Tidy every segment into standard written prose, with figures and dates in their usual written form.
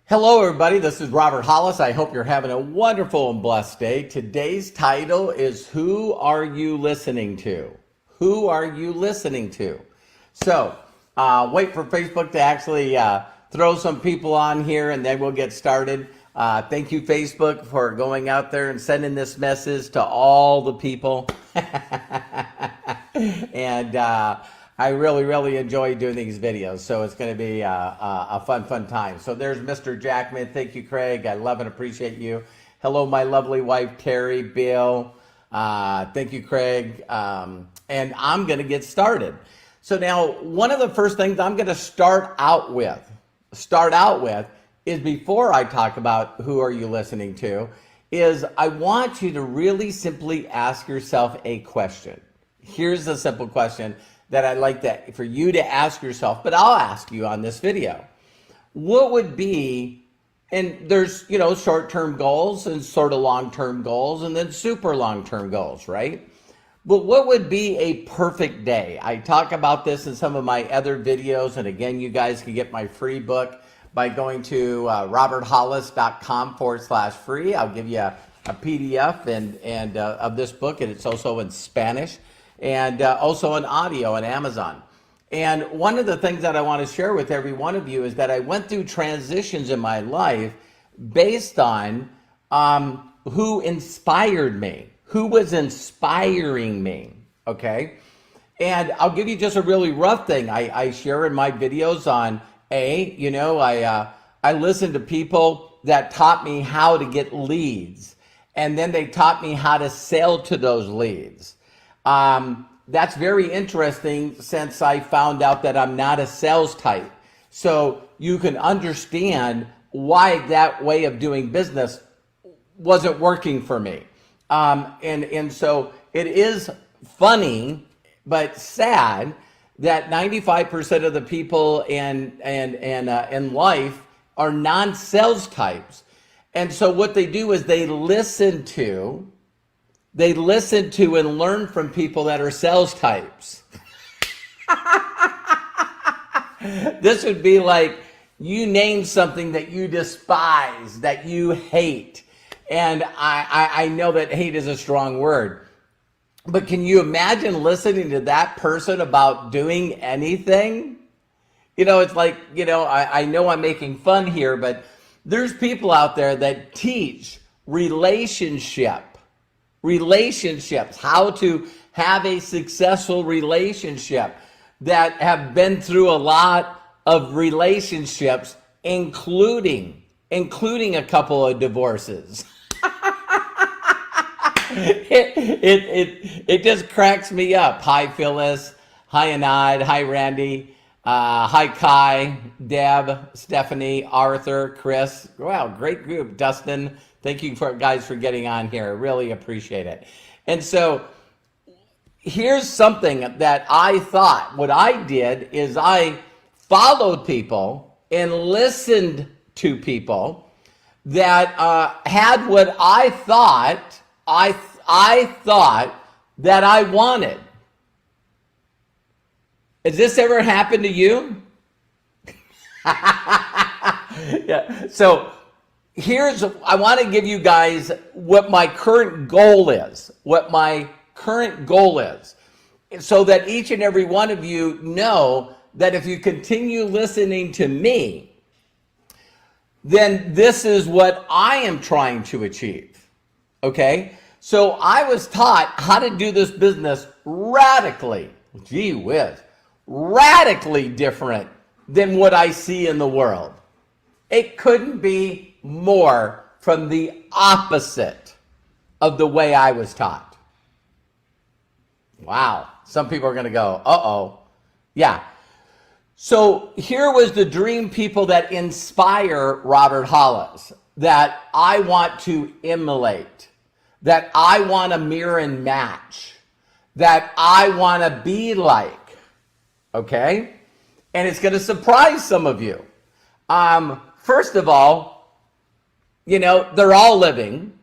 Hello, everybody. This is Robert Hollis. I hope you're having a wonderful and blessed day. Today's title is Who Are You Listening To? Who are you listening to? So, wait for Facebook to actually throw some people on here and then we'll get started. Thank you, Facebook, for going out there and sending this message to all the people. And I really enjoy doing these videos, so it's going to be a fun time. So there's Mr. Jackman. Thank you, Craig. I love and appreciate you. Hello, my lovely wife, Terry, Bill. Thank you, Craig. And I'm going to get started. So now, one of the first things I'm going to start out with is, before I talk about who are you listening to, is I want you to really simply ask yourself a question. Here's a simple question that I'd like for you to ask yourself, but I'll ask you on this video. What would be, and there's, short-term goals and sort of long-term goals and then super long-term goals, right? But what would be a perfect day? I talk about this in some of my other videos, and again, you guys can get my free book by going to roberthollis.com/free. I'll give you a PDF and of this book, and it's also in Spanish. And also an audio on Amazon. And one of the things that I want to share with every one of you is that I went through transitions in my life based on who inspired me, who was inspiring me, okay? And I'll give you just a really rough thing. I share in my videos on I listened to people that taught me how to get leads, and then they taught me how to sell to those leads. That's very interesting since I found out that I'm not a sales type. So you can understand why that way of doing business wasn't working for me. And so it is funny, but sad that 95% of the people in life are non-sales types. And so what they do is they listen to and learn from people that are sales types. This would be like you name something that you despise, that you hate. And I know that hate is a strong word. But can you imagine listening to that person about doing anything? It's like, I know I'm making fun here, but there's people out there that teach relationships, how to have a successful relationship, that have been through a lot of relationships, including a couple of divorces. It just cracks me up. Hi, Phyllis. Hi, Anad. Hi, Randy. Hi, Kai, Deb, Stephanie, Arthur, Chris. Wow, great group. Dustin. Thank you guys for getting on here. I really appreciate it. And so here's something that I thought. What I did is I followed people and listened to people that had what I thought that I wanted. Has this ever happened to you? Yeah. So I want to give you guys what my current goal is, so that each and every one of you know that if you continue listening to me, then this is what I am trying to achieve, okay? So I was taught how to do this business radically different than what I see in the world. It couldn't be more from the opposite of the way I was taught. Wow. Some people are going to go, uh-oh. Yeah. So here was the dream people that inspire Robert Hollis, that I want to emulate, that I want to mirror and match, that I want to be like, okay? And it's going to surprise some of you. First of all, they're all living.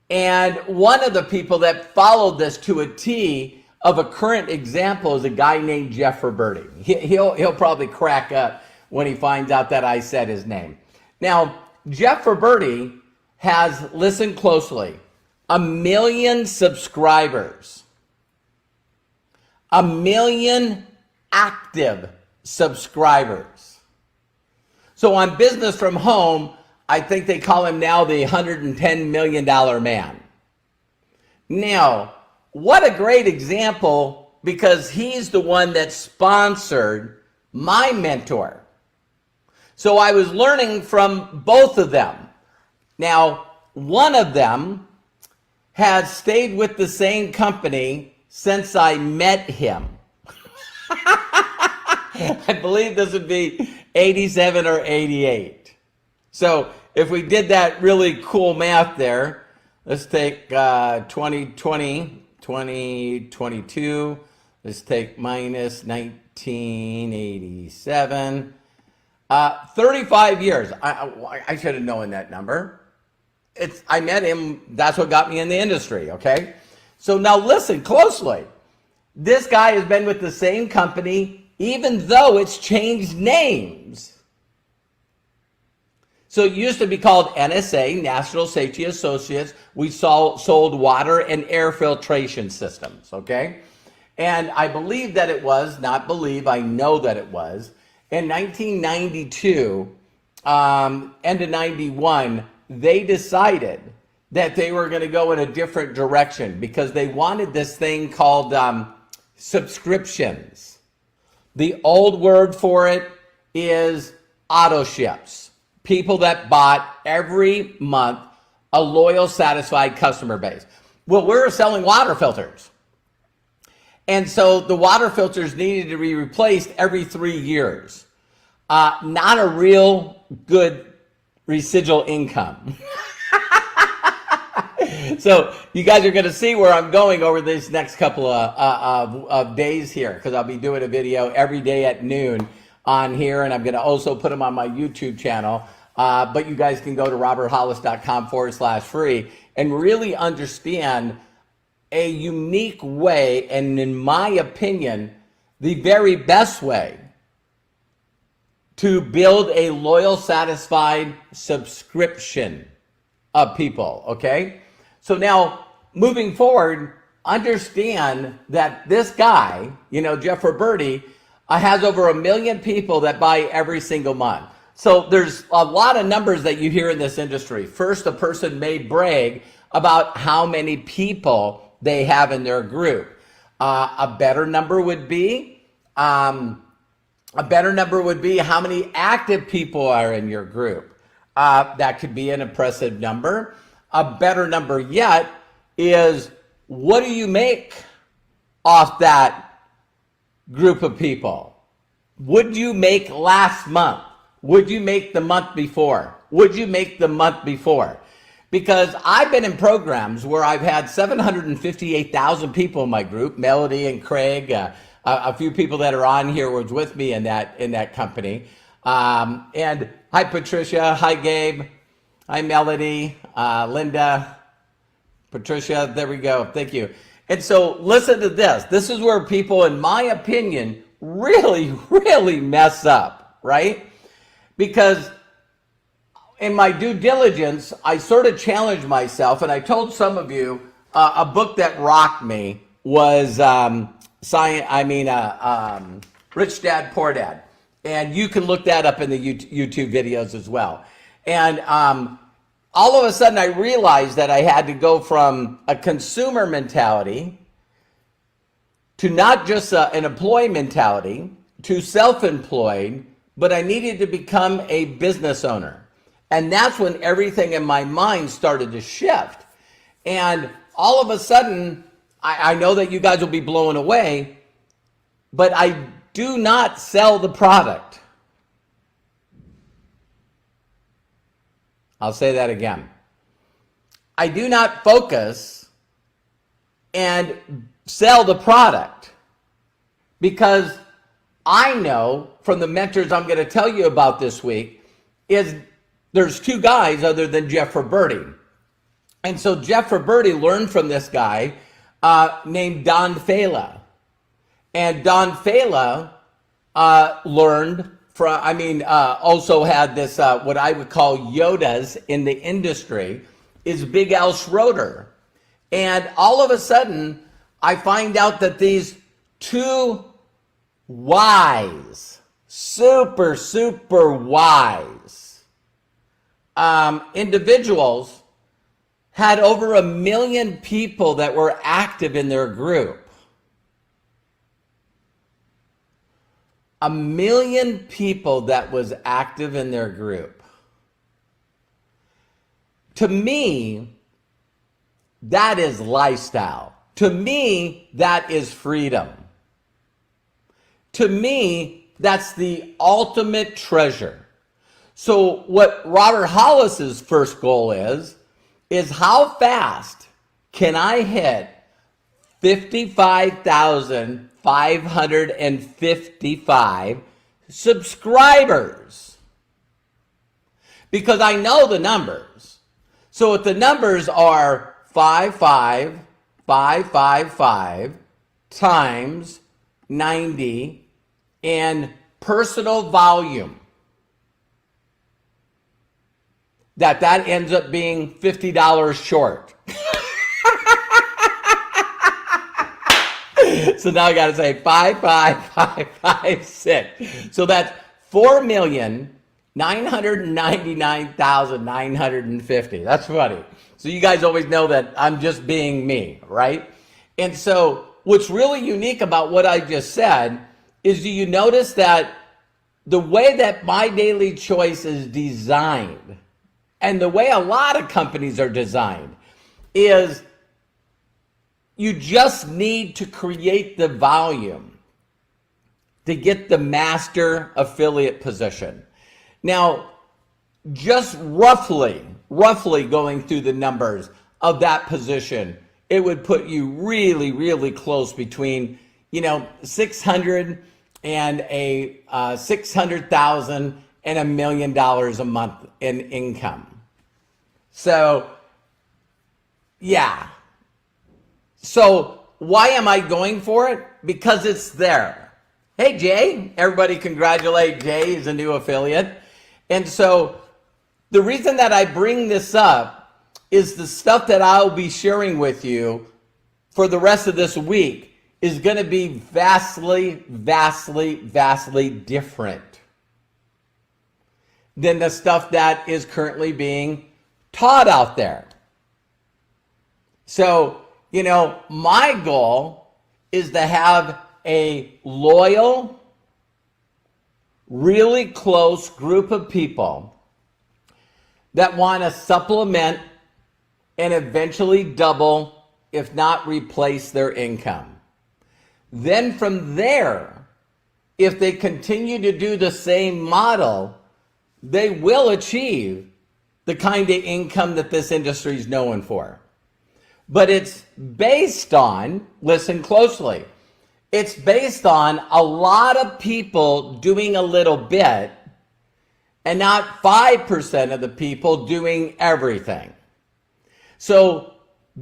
And one of the people that followed this to a T of a current example is a guy named Jeff Roberti. He'll probably crack up when he finds out that I said his name. Now, Jeff Roberti has, listen closely, 1 million subscribers, 1 million active subscribers. So on Business from Home, I think they call him now the $110 million man. Now, what a great example, because he's the one that sponsored my mentor. So I was learning from both of them. Now, one of them has stayed with the same company since I met him. I believe this would be 87 or 88. So if we did that really cool math there, let's take 2020, 2022. Let's take minus 1987. 35 years. I should have known that number. I met him. That's what got me in the industry. Okay. So now listen closely. This guy has been with the same company, even though it's changed names. So it used to be called NSA, National Safety Associates. We sold water and air filtration systems, okay? And I believe that it was, not believe, I know that it was, in 1992, end of 91, they decided that they were going to go in a different direction because they wanted this thing called subscriptions. The old word for it is auto ships. People that bought every month a loyal, satisfied customer base. Well, we're selling water filters. And so the water filters needed to be replaced every 3 years. Not a real good residual income. So you guys are going to see where I'm going over these next couple of days here, because I'll be doing a video every day at noon on here, and I'm going to also put them on my YouTube channel. But you guys can go to roberthollis.com/free and really understand a unique way, and in my opinion, the very best way to build a loyal, satisfied subscription of people, okay? So now, moving forward, understand that this guy, Jeff Roberti, has over 1 million people that buy every single month. So there's a lot of numbers that you hear in this industry. First, a person may brag about how many people they have in their group. A better number would be how many active people are in your group. That could be an impressive number. A better number yet is, what do you make off that group of people? Would you make last month? Would you make the month before? Would you make the month before? Because I've been in programs where I've had 758,000 people in my group, Melody and Craig, a few people that are on here was with me in that company. And hi, Patricia. Hi, Gabe. Hi, Melody, Linda, Patricia. There we go. Thank you. And so listen to this. This is where people, in my opinion, really, really mess up, right? Because in my due diligence, I sort of challenged myself, and I told some of you a book that rocked me was Rich Dad, Poor Dad. And you can look that up in the YouTube videos as well. And all of a sudden, I realized that I had to go from a consumer mentality to not just an employee mentality to self-employed, but I needed to become a business owner. And that's when everything in my mind started to shift. And all of a sudden, I know that you guys will be blown away, but I do not sell the product. I'll say that again. I do not focus and sell the product, because I know from the mentors I'm going to tell you about this week is there's two guys other than Jeff Roberti. And so Jeff Roberti learned from this guy named Don Fala. And Don Fala learned also had this, what I would call Yodas in the industry, is Big Al Schroeder. And all of a sudden, I find out that these two wise, super, super wise individuals had over 1 million people that were active in their group. 1 million people that was active in their group. To me, that is lifestyle. To me, that is freedom. To me, that's the ultimate treasure. So what Robert Hollis's first goal is how fast can I hit 55,555 subscribers? Because I know the numbers. So if the numbers are 55555 times 90 and personal volume, that ends up being $50 short. So now I got to say 55556. So that's 4,999,950. That's funny. So you guys always know that I'm just being me, right? And so what's really unique about what I just said is, do you notice that the way that My Daily Choice is designed, and the way a lot of companies are designed, is you just need to create the volume to get the master affiliate position. Now, just roughly going through the numbers of that position, it would put you really, really close between, 600 and a 600,000 and $1 million a month in income. So, yeah. So why am I going for it? Because it's there. Hey, Jay, everybody congratulate Jay, he's a new affiliate. And so the reason that I bring this up is the stuff that I'll be sharing with you for the rest of this week is going to be vastly, vastly, vastly different than the stuff that is currently being taught out there. So, my goal is to have a loyal, really close group of people that want to supplement and eventually double, if not replace, their income. Then from there, if they continue to do the same model, they will achieve the kind of income that this industry is known for. But it's based on, listen closely, it's based on a lot of people doing a little bit and not 5% of the people doing everything. So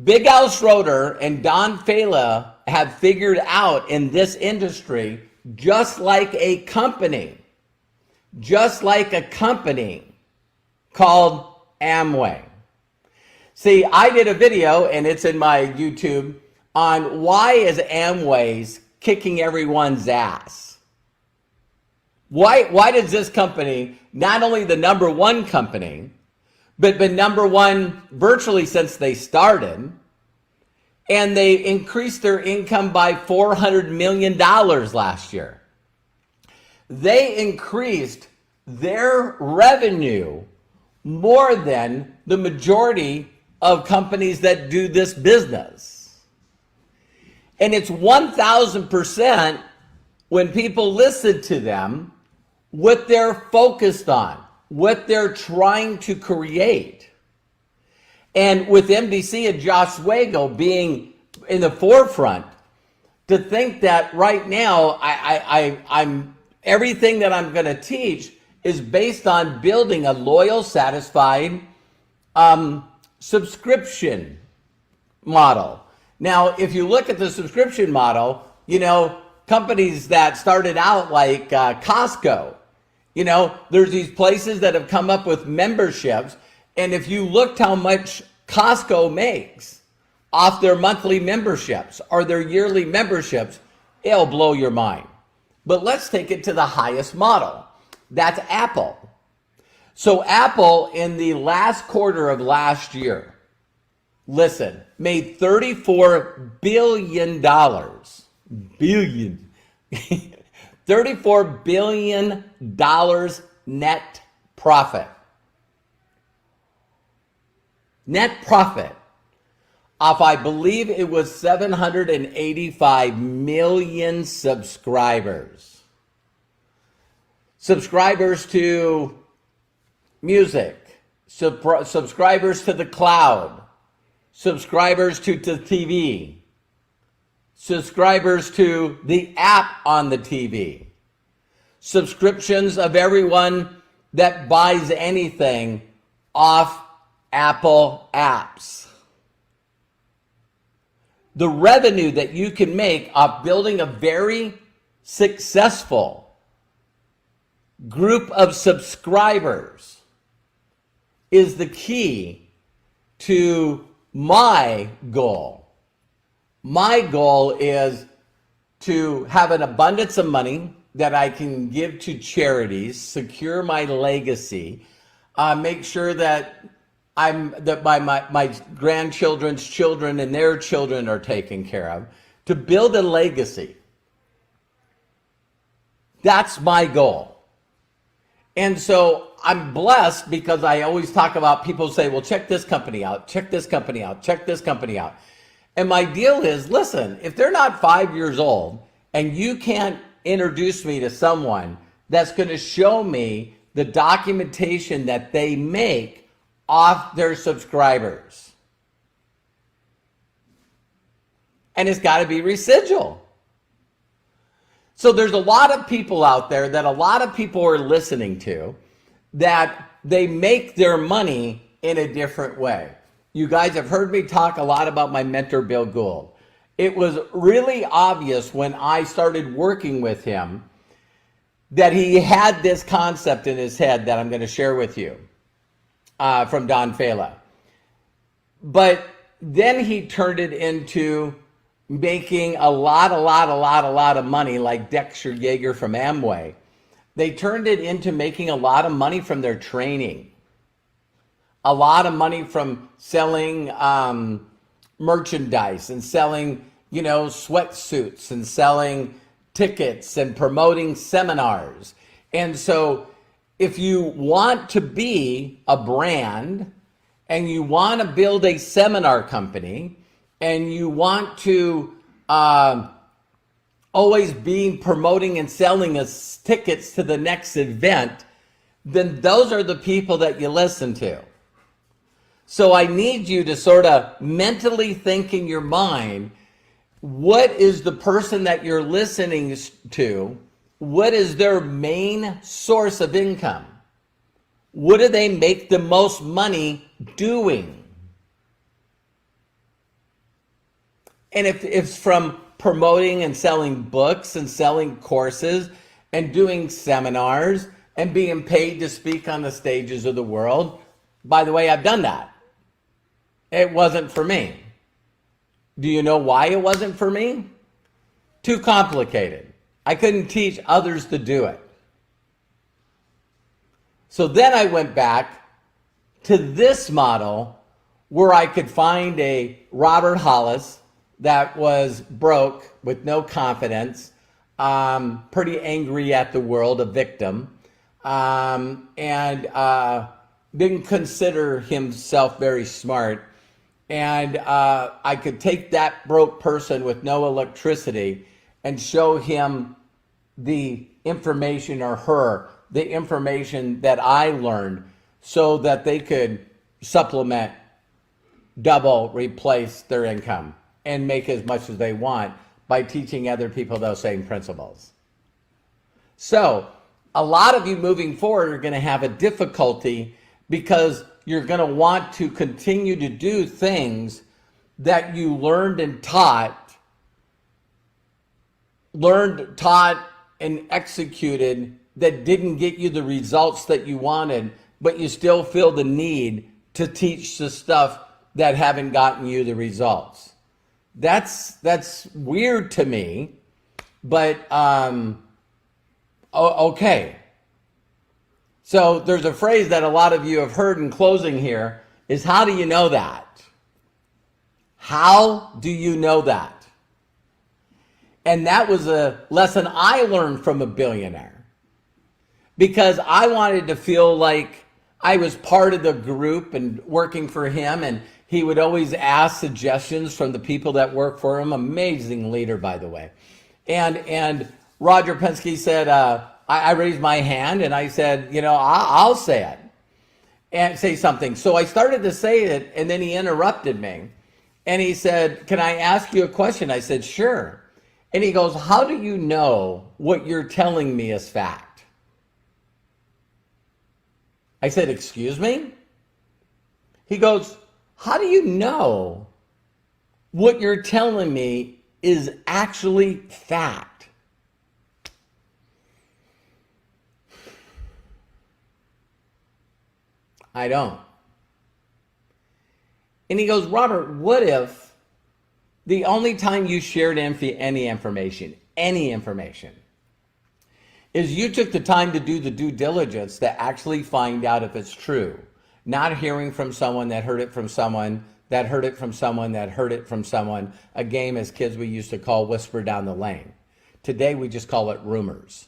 Big Al Schroeder and Don Fela have figured out in this industry, just like a company called Amway. See, I did a video, and it's in my YouTube, on why is Amway's kicking everyone's ass? Why does this company, not only the number one company, but been number one virtually since they started, and they increased their income by $400 million last year. They increased their revenue more than the majority of companies that do this business. And it's 1,000% when people listen to them, what they're focused on, what they're trying to create. And with MDC and Josh Wago being in the forefront, to think that right now I'm everything that I'm going to teach is based on building a loyal, satisfied subscription model. Now, if you look at the subscription model, companies that started out like Costco You know, there's these places that have come up with memberships, and if you looked how much Costco makes off their monthly memberships or their yearly memberships, it'll blow your mind. But let's take it to the highest model. That's Apple. So Apple in the last quarter of last year, listen, made $34 billion. $34 billion net profit. Net profit off, I believe it was 785 million subscribers. Subscribers to music, subscribers to the cloud, subscribers to the TV, subscribers to the app on the TV, subscriptions of everyone that buys anything off Apple apps. The revenue that you can make off building a very successful group of subscribers is the key to my goal. My goal is to have an abundance of money that I can give to charities, secure my legacy, make sure that my grandchildren's children and their children are taken care of, to build a legacy. That's my goal. And so I'm blessed because I always talk about, people say, well, check this company out, check this company out, check this company out. And my deal is, listen, if they're not 5 years old and you can't introduce me to someone that's going to show me the documentation that they make off their subscribers, and it's got to be residual. So there's a lot of people out there that a lot of people are listening to that they make their money in a different way. You guys have heard me talk a lot about my mentor, Bill Gould. It was really obvious when I started working with him that he had this concept in his head that I'm going to share with you from Don Fela. But then he turned it into making a lot of money, like Dexter Yeager from Amway. They turned it into making a lot of money from their training, a lot of money from selling merchandise and selling, sweatsuits and selling tickets and promoting seminars. And so if you want to be a brand and you want to build a seminar company and you want to always be promoting and selling us tickets to the next event, then those are the people that you listen to. So I need you to sort of mentally think in your mind, what is the person that you're listening to? What is their main source of income? What do they make the most money doing? And if it's from promoting and selling books and selling courses and doing seminars and being paid to speak on the stages of the world, by the way, I've done that. It wasn't for me. Do you know why it wasn't for me? Too complicated. I couldn't teach others to do it. So then I went back to this model where I could find a Robert Hollis that was broke with no confidence, pretty angry at the world, a victim, and didn't consider himself very smart. And I could take that broke person with no electricity and show him the information, or her, the information that I learned, so that they could supplement, double, replace their income and make as much as they want by teaching other people those same principles. So a lot of you moving forward are going to have a difficulty because you're going to want to continue to do things that you learned, taught, and executed that didn't get you the results that you wanted, but you still feel the need to teach the stuff that haven't gotten you the results. That's weird to me, but okay. So there's a phrase that a lot of you have heard in closing here is, how do you know that? How do you know that? And that was a lesson I learned from a billionaire, because I wanted to feel like I was part of the group and working for him, and he would always ask suggestions from the people that work for him. Amazing leader, by the way. And Roger Penske said, I raised my hand and I said, I'll say it and say something. So I started to say it, and then he interrupted me and he said, can I ask you a question? I said, sure. And he goes, how do you know what you're telling me is fact? I said, excuse me? He goes, how do you know what you're telling me is actually fact? I don't. And he goes, Robert, what if the only time you shared any information, is you took the time to do the due diligence to actually find out if it's true, not hearing from someone that heard it from someone, that heard it from someone, that heard it from someone, a game as kids we used to call whisper down the lane. Today we just call it rumors,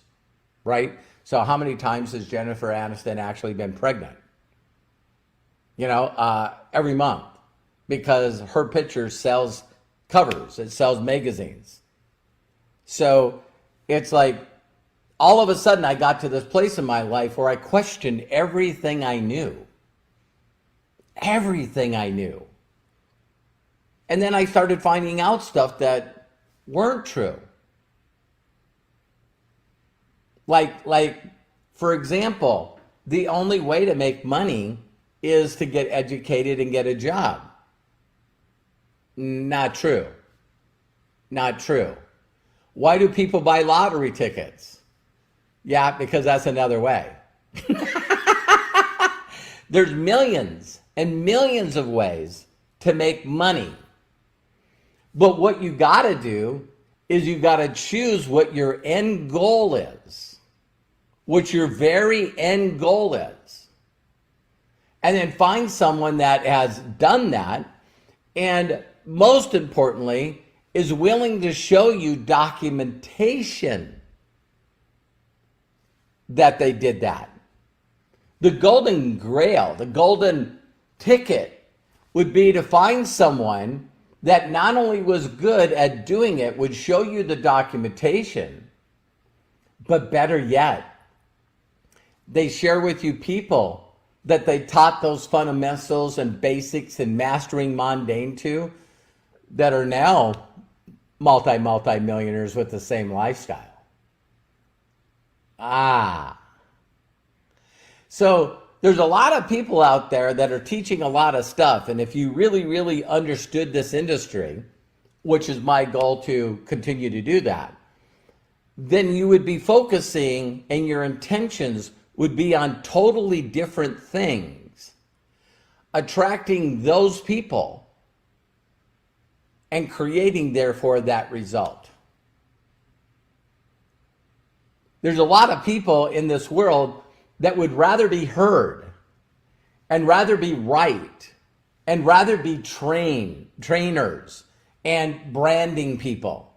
right? So how many times has Jennifer Aniston actually been pregnant? Every month, because her picture sells covers, it sells magazines. So it's like, all of a sudden I got to this place in my life where I questioned everything I knew. Everything I knew. And then I started finding out stuff that weren't true. Like, for example, the only way to make money is to get educated and get a job. Not true. Not true. Why do people buy lottery tickets? Yeah, because that's another way. There's millions and millions of ways to make money. But what you got to do is you got to choose what your end goal is, what your very end goal is. And then find someone that has done that, and most importantly, is willing to show you documentation that they did that. The golden grail, the golden ticket would be to find someone that not only was good at doing it, would show you the documentation, but better yet, they share with you people that they taught those fundamentals and basics and mastering mundane to, that are now multi-millionaires with the same lifestyle. So there's a lot of people out there that are teaching a lot of stuff. And if you really, really understood this industry, which is my goal to continue to do that, then you would be focusing and your intentions would be on totally different things, attracting those people and creating, therefore, that result. There's a lot of people in this world that would rather be heard and rather be right and rather be trainers and branding people,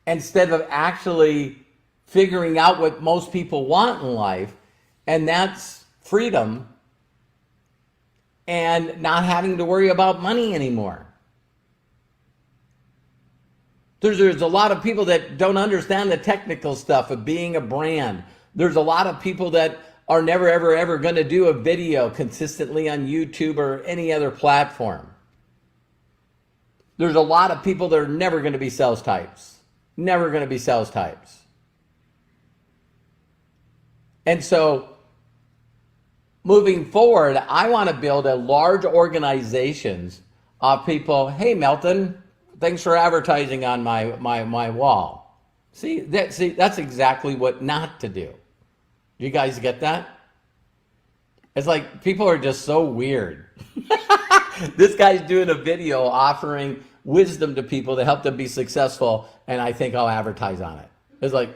instead of actually figuring out what most people want in life, and that's freedom and not having to worry about money anymore. There's a lot of people that don't understand the technical stuff of being a brand. There's a lot of people that are never, ever going to do a video consistently on YouTube or any other platform. There's a lot of people that are never going to be sales types. Never going to be sales types. And so, moving forward, I want to build a large organizations of people. Hey, Melton, thanks for advertising on my wall. See, that's exactly what not to do. Do you guys get that? It's like people are just so weird. This guy's doing a video offering wisdom to people to help them be successful, and I think I'll advertise on it. It's like,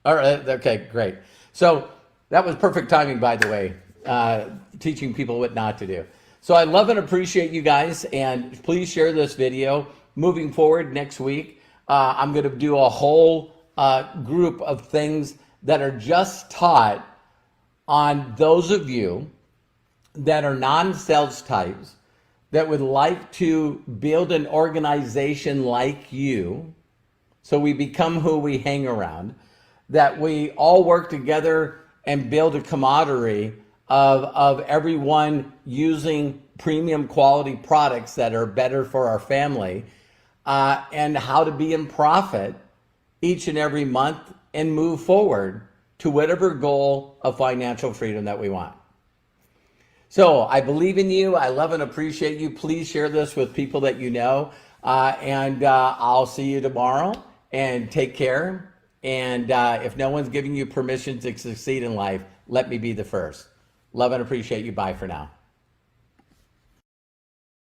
all right, okay, great. So that was perfect timing, by the way, teaching people what not to do. So I love and appreciate you guys, and please share this video. Moving forward next week, I'm going to do a whole group of things that are just taught on those of you that are non-sales types that would like to build an organization like you, so we become who we hang around, that we all work together and build a camaraderie of everyone using premium quality products that are better for our family, and how to be in profit each and every month and move forward to whatever goal of financial freedom that we want. So I believe in you. I love and appreciate you. Please share this with people that you know. And I'll see you tomorrow, and take care. And if no one's giving you permission to succeed in life, let me be the first. Love and appreciate you. Bye for now.